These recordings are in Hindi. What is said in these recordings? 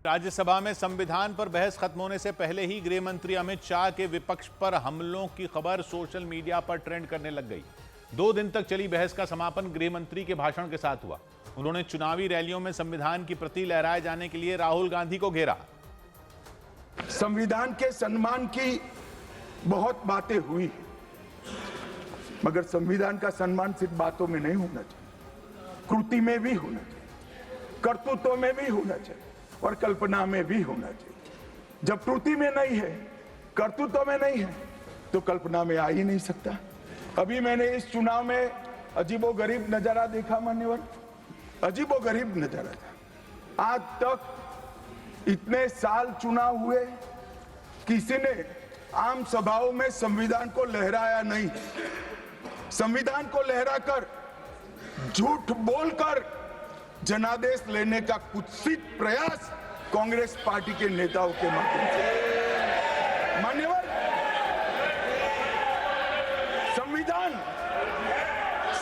राज्यसभा में संविधान पर बहस खत्म होने से पहले ही गृह मंत्री अमित शाह के विपक्ष पर हमलों की खबर सोशल मीडिया पर ट्रेंड करने लग गई। 2 दिन तक चली बहस का समापन गृह मंत्री के भाषण के साथ हुआ। उन्होंने चुनावी रैलियों में संविधान की प्रति लहराए जाने के लिए राहुल गांधी को घेरा। संविधान के सम्मान की बहुत बातें हुई, मगर संविधान का सम्मान सिर्फ बातों में नहीं होना चाहिए, कृति में भी होना चाहिए, कर्तृत्व में भी होना चाहिए और कल्पना में भी होना चाहिए। जब कृति में नहीं है, कर्तृत्व में नहीं है, तो कल्पना में आ ही नहीं सकता। अभी मैंने इस चुनाव में अजीबोगरीब नजारा देखा, मान्यवर, अजीबोगरीब नजारा था। आज तक इतने साल चुनाव हुए, किसी ने आम सभाओं में संविधान को लहराया नहीं। संविधान को लहराकर, झूठ बोलकर जनादेश लेने का कुत्सित प्रयास कांग्रेस पार्टी के नेताओं के माध्यम से। मान्यवर,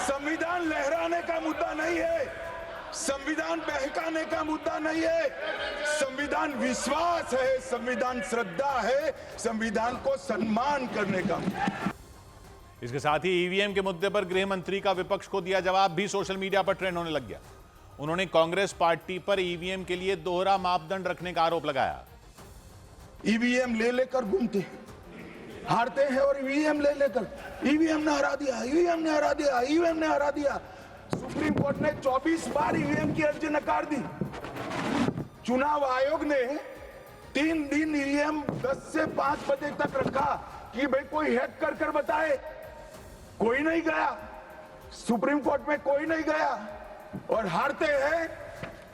संविधान लहराने का मुद्दा नहीं है, संविधान बहकाने का मुद्दा नहीं है। संविधान विश्वास है, संविधान श्रद्धा है, संविधान को सम्मान करने का। इसके साथ ही ईवीएम के मुद्दे पर गृह मंत्री का विपक्ष को दिया जवाब भी सोशल मीडिया पर ट्रेंड होने लग गया। उन्होंने कांग्रेस पार्टी पर ईवीएम के लिए दोहरा मापदंड रखने का आरोप लगाया। ईवीएम ले लेकर घूमते हैं, हारते हैं और ईवीएम ले लेकर, ईवीएम ने हरा दिया, ईवीएम ने हरा दिया, ईवीएम ने हरा दिया। सुप्रीम कोर्ट ने 24 बार ईवीएम की अर्जी नकार दी। चुनाव आयोग ने 3 दिन ईवीएम 10 से 5 बजे तक रखा कि भाई कोई हैक कर बताए। कोई नहीं गया, सुप्रीम कोर्ट में कोई नहीं गया, और हारते हैं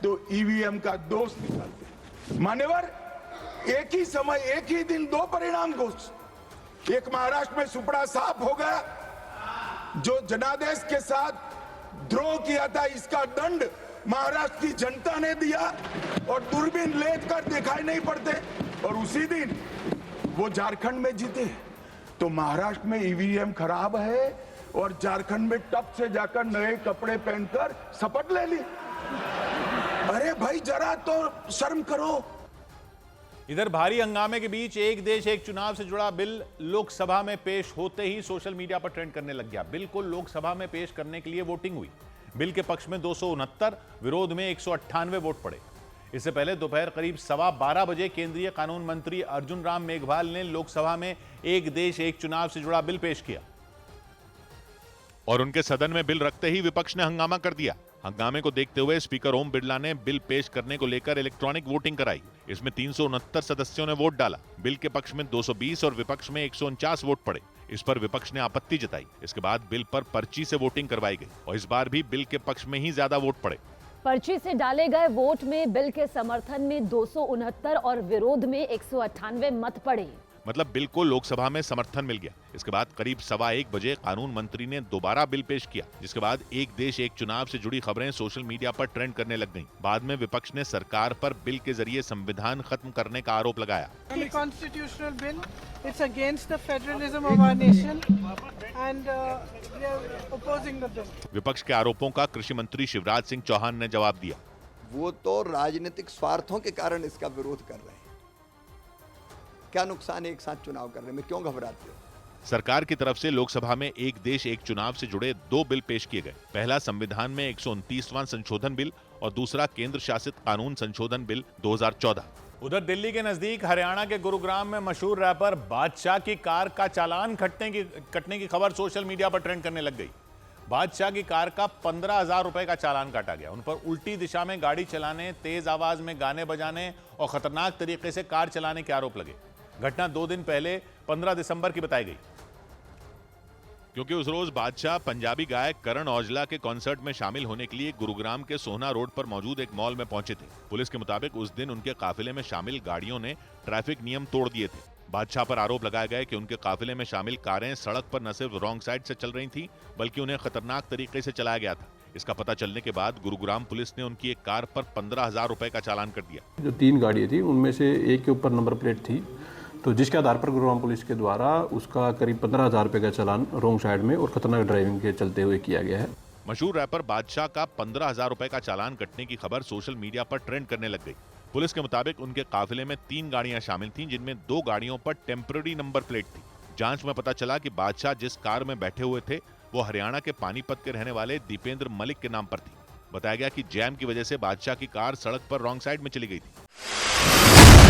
तो ईवीएम का दोष निकालते। मान्यवर, एक ही समय, एक ही दिन 2 परिणाम घोषित। एक महाराष्ट्र में सुपड़ा साफ हो गया, जो जनादेश के साथ द्रोह किया था, इसका दंड महाराष्ट्र की जनता ने दिया और दूरबीन लेकर दिखाई नहीं पड़ते, और उसी दिन वो झारखंड में जीते। तो महाराष्ट्र में ईवीएम खराब है और झारखंड में टप से जाकर नए कपड़े पहनकर शपथ ले ली। अरे भाई, जरा तो शर्म करो। इधर भारी हंगामे के बीच एक देश एक चुनाव से जुड़ा बिल लोकसभा में पेश होते ही सोशल मीडिया पर ट्रेंड करने लग गया। बिल को लोकसभा में पेश करने के लिए वोटिंग हुई। बिल के पक्ष में 269, विरोध में 198 वोट पड़े। इससे पहले दोपहर करीब 12:15 बजे केंद्रीय कानून मंत्री अर्जुन राम मेघवाल ने लोकसभा में एक देश एक चुनाव से जुड़ा बिल पेश किया और उनके सदन में बिल रखते ही विपक्ष ने हंगामा कर दिया। हंगामे को देखते हुए स्पीकर ओम बिरला ने बिल पेश करने को लेकर इलेक्ट्रॉनिक वोटिंग कराई। इसमें 369 सदस्यों ने वोट डाला। बिल के पक्ष में 220 और विपक्ष में 149 वोट पड़े। इस पर विपक्ष ने आपत्ति जताई। इसके बाद बिल पर पर्ची से वोटिंग करवाई गई और इस बार भी बिल के पक्ष में ही ज्यादा वोट पड़े। पर्ची से डाले गए वोट में बिल के समर्थन में 269 और विरोध में 198 मत पड़े। मतलब बिल को लोकसभा में समर्थन मिल गया। इसके बाद करीब 1:15 बजे कानून मंत्री ने दोबारा बिल पेश किया, जिसके बाद एक देश एक चुनाव से जुड़ी खबरें सोशल मीडिया पर ट्रेंड करने लग गईं। बाद में विपक्ष ने सरकार पर बिल के जरिए संविधान खत्म करने का आरोप लगाया। Constitutional bill, it's against the federalism of our nation and we are opposing the bill. विपक्ष के आरोपों का कृषि मंत्री शिवराज सिंह चौहान ने जवाब दिया। वो तो राजनीतिक स्वार्थों के कारण इसका विरोध कर रहे हैं। क्या नुकसान है एक साथ चुनाव करने में, क्यों घबराते हो? सरकार की तरफ से लोकसभा में एक देश एक चुनाव से जुड़े 2 बिल पेश किए गए। पहला संविधान में 129वां संशोधन बिल और दूसरा केंद्र शासित कानून संशोधन बिल 2014। उधर दिल्ली के नजदीक हरियाणा के गुरुग्राम में मशहूर रैपर बादशाह की कार का चालान कटने की खबर सोशल मीडिया पर ट्रेंड करने लग गई। बादशाह की कार का 15,000 रुपए का चालान काटा गया। उन पर उल्टी दिशा में गाड़ी चलाने, तेज आवाज में गाने बजाने और खतरनाक तरीके से कार चलाने के आरोप लगे। घटना 2 दिन पहले 15 दिसंबर की बताई गई, क्योंकि उस रोज बादशाह पंजाबी गायक करण औजला के कॉन्सर्ट में शामिल होने के लिए गुरुग्राम के सोहना रोड पर मौजूद एक मॉल में पहुंचे थे। पुलिस के मुताबिक उस दिन उनके काफिले में शामिल गाड़ियों ने ट्रैफिक नियम तोड़ दिए थे। बादशाह पर आरोप लगाया गया कि उनके काफिले में शामिल कारें सड़क पर न सिर्फ रॉन्ग साइड से चल रही थी, बल्कि उन्हें खतरनाक तरीके से चलाया गया था। इसका पता चलने के बाद गुरुग्राम पुलिस ने उनकी एक कार पर 15,000 रुपए का चालान कर दिया। जो 3 गाड़ियां थी, उनमें से एक के ऊपर नंबर प्लेट थी, तो जिसके आधार पर गुरुग्राम पुलिस के द्वारा उसका करीब 15,000 रुपए का चालान रोंग साइड में और खतरनाक ड्राइविंग के चलते हुए किया गया है। मशहूर रैपर बादशाह का 15,000 रुपए का चालान कटने की खबर सोशल मीडिया पर ट्रेंड करने लग गई। पुलिस के मुताबिक उनके काफिले में 3 गाड़ियां शामिल थीं, जिनमें 2 गाड़ियों पर टेम्पररी नंबर प्लेट थी। जांच में पता चला कि बादशाह जिस कार में बैठे हुए थे वो हरियाणा के पानीपत के रहने वाले दीपेंद्र मलिक के नाम पर थी। बताया गया कि जैम की वजह से बादशाह की कार सड़क पर रॉन्ग साइड में चली गई थी।